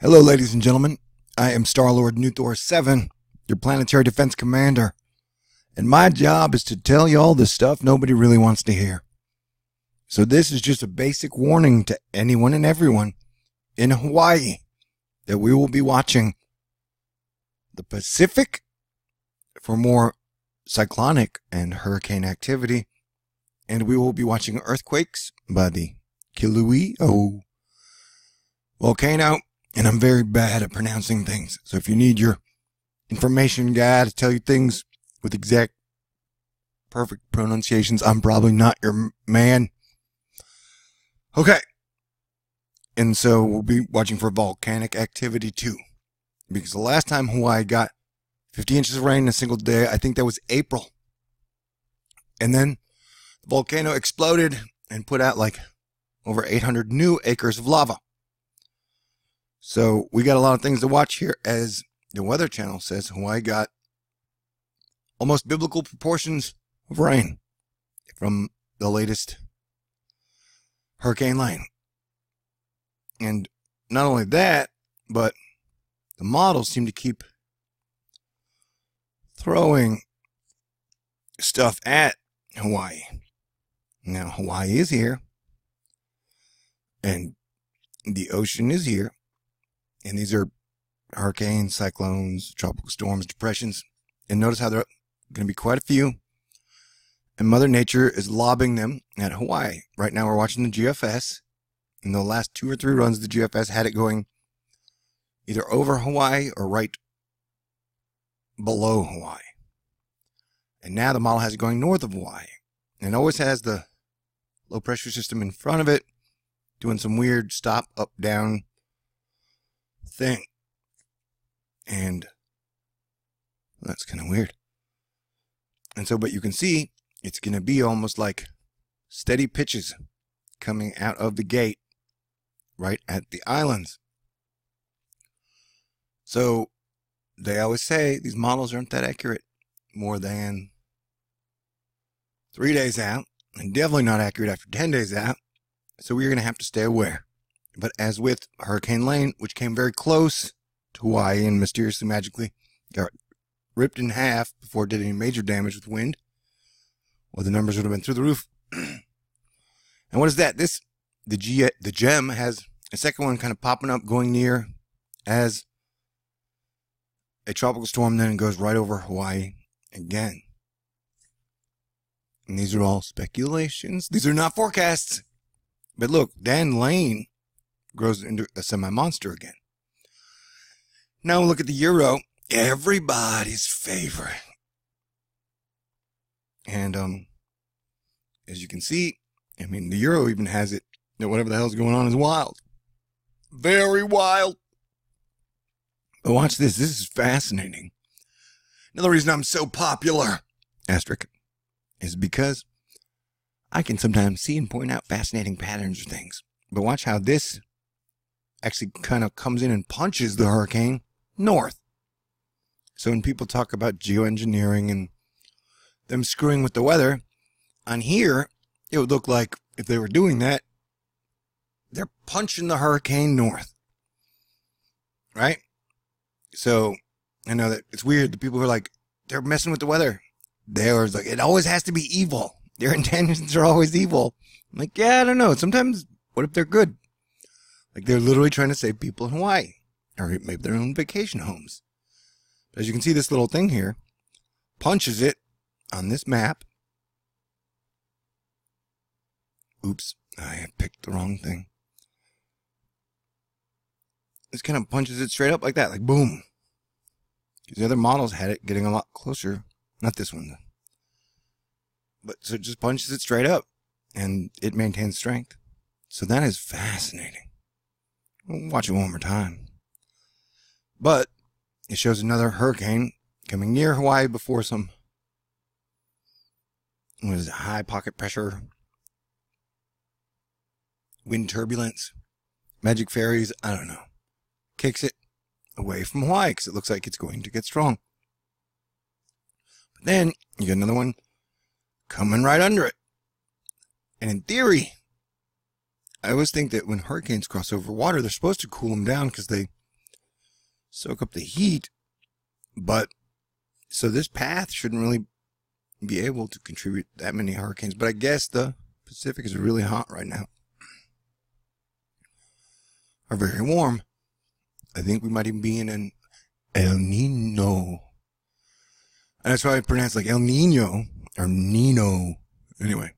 Hello, ladies and gentlemen. I am Star-Lord New Thor 7, your planetary defense commander. And my job is to tell you all the stuff nobody really wants to hear. So this is just a basic warning to anyone and everyone in Hawaii that we will be watching the Pacific for more cyclonic and hurricane activity. And we will be watching earthquakes by the Kilauea volcano. And I'm very bad at pronouncing things. So if you need your information guy to tell you things with exact perfect pronunciations, I'm probably not your man. Okay. And so we'll be watching for volcanic activity too. Because the last time Hawaii got 50 inches of rain in a single day, I think that was April. And then the volcano exploded and put out like over 800 new acres of lava. So we got a lot of things to watch here. As the Weather Channel says, Hawaii got almost biblical proportions of rain from the latest Hurricane Lane. And not only that, but the models seem to keep throwing stuff at Hawaii. Now, Hawaii is here, and the ocean is here. And these are hurricanes, cyclones, tropical storms, depressions. And notice how there are going to be quite a few. And Mother Nature is lobbing them at Hawaii. Right now we're watching the GFS. In the last 2 or 3 runs, the GFS had it going either over Hawaii or right below Hawaii. And now the model has it going north of Hawaii. And it always has the low pressure system in front of it, doing some weird stop, up, down thing. And that's kind of weird. And so, but you can see it's going to be almost like steady pitches coming out of the gate right at the islands. So they always say these models aren't that accurate more than 3 days out, and definitely not accurate after 10 days out. So we're going to have to stay aware. But as with Hurricane Lane, which came very close to Hawaii and mysteriously, magically got ripped in half before it did any major damage with wind, well, the numbers would have been through the roof. And what is that? The gem has a second one kind of popping up, going near as a tropical storm, then it goes right over Hawaii again. And these are all speculations. These are not forecasts. But look, Dan Lane grows into a semi-monster again. Now look at the Euro, everybody's favorite. And as you can see, I mean, the Euro even has it that whatever the hell's going on is wild. Very wild. But watch this. This is fascinating. Another reason I'm so popular, asterisk, is because I can sometimes see and point out fascinating patterns of things. But watch how this actually kind of comes in and punches the hurricane north. So when people talk about geoengineering and them screwing with the weather, on here, it would look like if they were doing that, they're punching the hurricane north. Right? So I know that it's weird. The people who are like, they're messing with the weather. They're like, it always has to be evil. Their intentions are always evil. I'm like, yeah, I don't know. Sometimes, what if they're good? Like, they're literally trying to save people in Hawaii. Or maybe their own vacation homes. But as you can see, this little thing here punches it on this map. Oops, I picked the wrong thing. This kind of punches it straight up like that, like boom. Because the other models had it getting a lot closer. Not this one, though. But so it just punches it straight up. And it maintains strength. So that is fascinating. We'll watch it one more time. But it shows another hurricane coming near Hawaii before some, what is it, high pocket pressure, wind turbulence, magic fairies, I don't know, kicks it away from Hawaii because it looks like it's going to get strong. But then you get another one coming right under it. And in theory, I always think that when hurricanes cross over water, they're supposed to cool them down because they soak up the heat, but so this path shouldn't really be able to contribute that many hurricanes. But I guess the Pacific is really hot right now, or very warm. I think we might even be in an El Nino. And that's why I pronounce like El Nino or Nino. Anyway,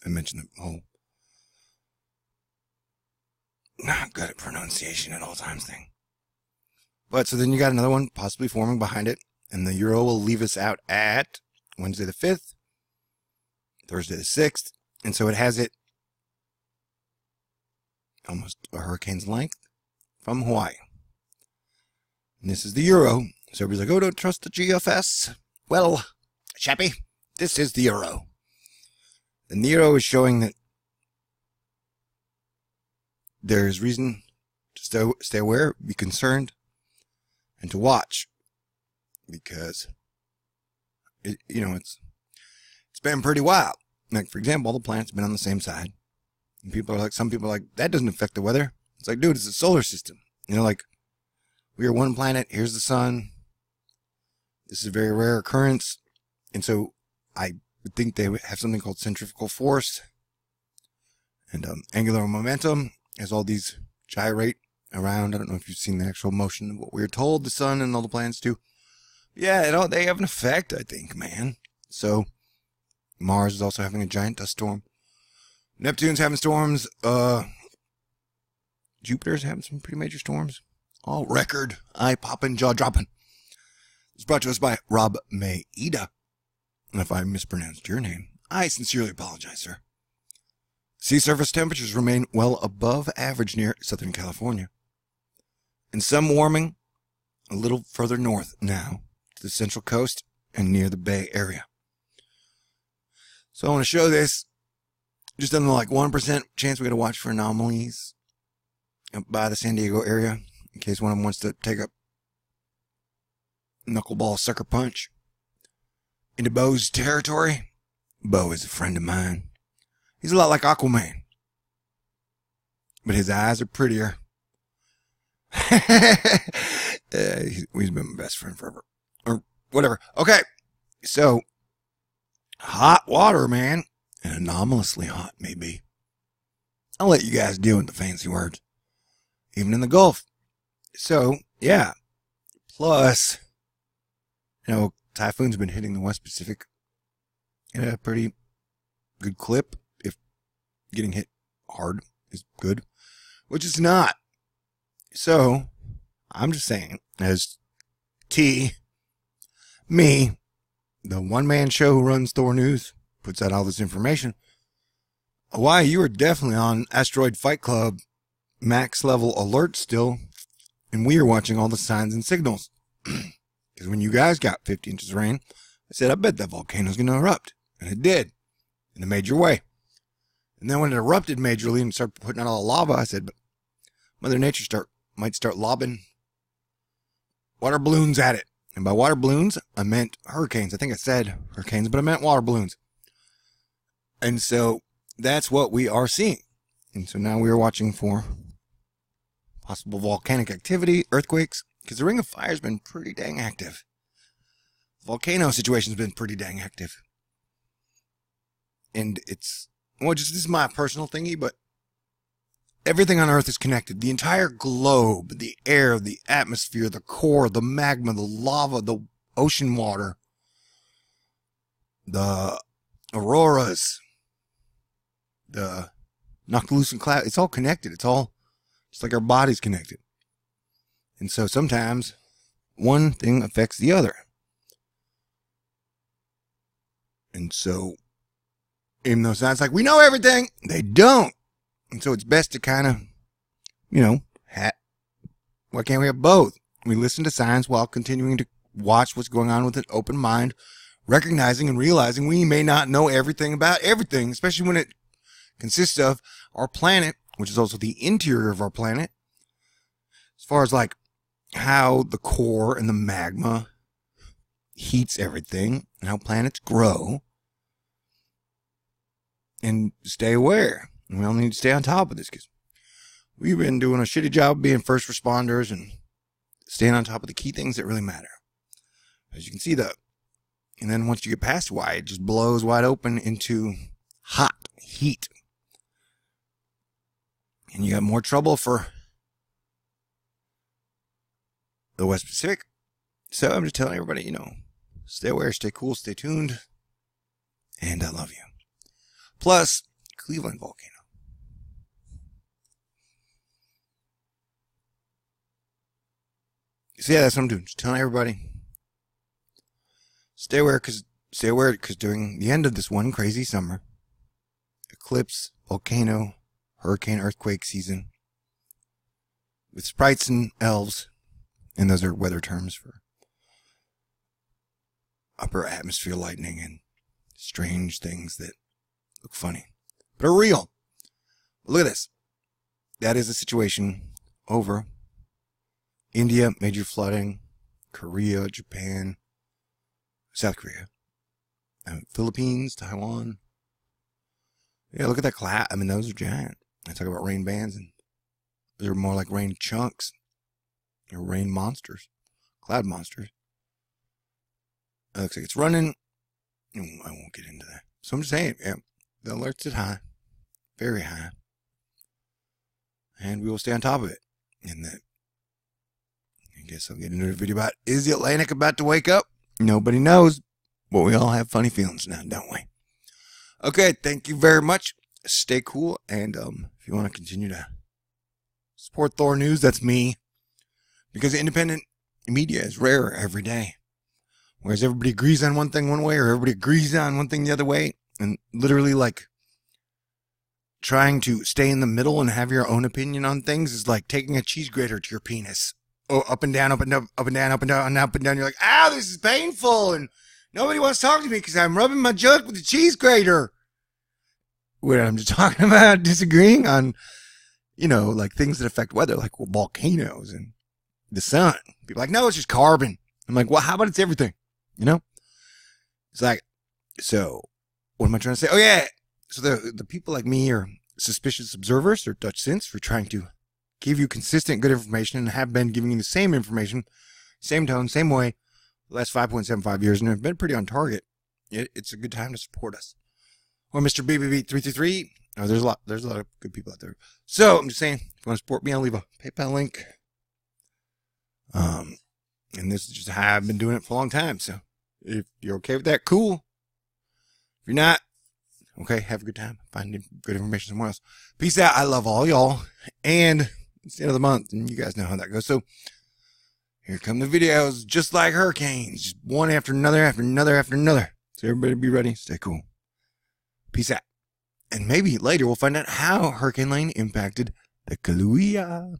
I mentioned the whole not good at pronunciation at all times thing. But so then you got another one possibly forming behind it, and the Euro will leave us out at Wednesday the 5th, Thursday the 6th, and so it has it almost a hurricane's length from Hawaii. And this is the Euro. So everybody's like, oh, don't trust the GFS. Well, chappy, this is the Euro. And the Euro is showing that there's reason to stay aware, be concerned, and to watch. Because, it's been pretty wild. Like, for example, all the planets have been on the same side. And some people are like, that doesn't affect the weather. It's like, dude, it's a solar system. Like, we are one planet, here's the sun. This is a very rare occurrence. And so I would think they would have something called centrifugal force and angular momentum as all these gyrate around. I don't know if you've seen the actual motion of what we were told the sun and all the planets do. Yeah, they have an effect, I think, man. So Mars is also having a giant dust storm. Neptune's having storms. Jupiter's having some pretty major storms. All record, eye-popping, jaw-dropping. It's brought to us by Rob Maeda. And if I mispronounced your name, I sincerely apologize, sir. Sea surface temperatures remain well above average near Southern California. And some warming a little further north now to the Central Coast and near the Bay Area. So I want to show this. Just under like 1% chance we got to watch for anomalies up by the San Diego area in case one of them wants to take a knuckleball sucker punch into Bo's territory. Bo is a friend of mine. He's a lot like Aquaman, but his eyes are prettier. He's been my best friend forever, or whatever. Okay, so hot water, man, and anomalously hot, maybe. I'll let you guys deal with the fancy words, even in the Gulf. So yeah, plus, typhoons have been hitting the West Pacific at a pretty good clip. If getting hit hard is good, which it's not. So I'm just saying, as me, the one-man show who runs THORNEWS, puts out all this information, Hawaii, you are definitely on Asteroid Fight Club max level alert still, and we are watching all the signs and signals. Because when you guys got 50 inches of rain, I said, I bet that volcano's going to erupt. And it did, in a major way. And then when it erupted majorly and started putting out all the lava, I said, but Mother Nature might start lobbing water balloons at it. And by water balloons, I meant hurricanes. I think I said hurricanes, but I meant water balloons. And so that's what we are seeing. And so now we are watching for possible volcanic activity, earthquakes, because the Ring of Fire has been pretty dang active. The volcano situation's been pretty dang active. And this is my personal thingy, but everything on Earth is connected. The entire globe, the air, the atmosphere, the core, the magma, the lava, the ocean water, the auroras, the noctilucent cloud. It's all connected. It's all just like our body's connected. And so sometimes one thing affects the other. And so, even though it sounds like we know everything, they don't. And so it's best to kind of, why can't we have both? We listen to signs while continuing to watch what's going on with an open mind, recognizing and realizing we may not know everything about everything, especially when it consists of our planet, which is also the interior of our planet, as far as like how the core and the magma heats everything and how planets grow. And stay aware. And we all need to stay on top of this because we've been doing a shitty job being first responders and staying on top of the key things that really matter. As you can see, and then once you get past Hawaii, it just blows wide open into hot heat. And you got more trouble for the West Pacific. So I'm just telling everybody, stay aware, stay cool, stay tuned. And I love you. Plus, Cleveland volcano. So yeah, that's what I'm doing. Just telling everybody, stay aware because during the end of this one crazy summer, eclipse, volcano, hurricane, earthquake season, with sprites and elves, and those are weather terms for upper atmosphere lightning and strange things that look funny, but are real. But look at this. That is the situation over India, major flooding, Korea, Japan, South Korea, Philippines, Taiwan. Yeah, look at that cloud. I mean, those are giant. I talk about rain bands, and those are more like rain chunks. Or rain monsters. Cloud monsters. It looks like it's running. I won't get into that. So I'm just saying, yeah, the alert's at high. Very high. And we will stay on top of it. And that, I guess I'll get into a video about, is the Atlantic about to wake up? Nobody knows. But we all have funny feelings now, don't we? Okay, thank you very much. Stay cool. And if you want to continue to support THORNEWS, that's me. Because independent media is rare every day. Whereas everybody agrees on one thing one way, or everybody agrees on one thing the other way. And literally, like, trying to stay in the middle and have your own opinion on things is like taking a cheese grater to your penis. Oh, up and down, up and down, up and down, up and down, up and down. You're like, ow, this is painful. And nobody wants to talk to me because I'm rubbing my junk with the cheese grater. Where I'm just talking about disagreeing on, like things that affect weather, like volcanoes and the sun. People are like, no, it's just carbon. I'm like, well, how about it's everything? It's like, so what am I trying to say? Oh yeah. So the people like me are suspicious observers or Dutch synths for trying to give you consistent good information and have been giving you the same information, same tone, same way the last 5.75 years and have been pretty on target. It's a good time to support us. Or Mr. BBB333. Oh, there's a lot of good people out there. So I'm just saying, if you want to support me, I'll leave a PayPal link. And this is just how I've been doing it for a long time. So if you're okay with that, cool. If you're not, okay, have a good time. Find good information somewhere else. Peace out. I love all y'all. And it's the end of the month, and you guys know how that goes. So here come the videos, just like hurricanes, just one after another, after another, after another. So everybody be ready. Stay cool. Peace out. And maybe later we'll find out how Hurricane Lane impacted the Kaluuya.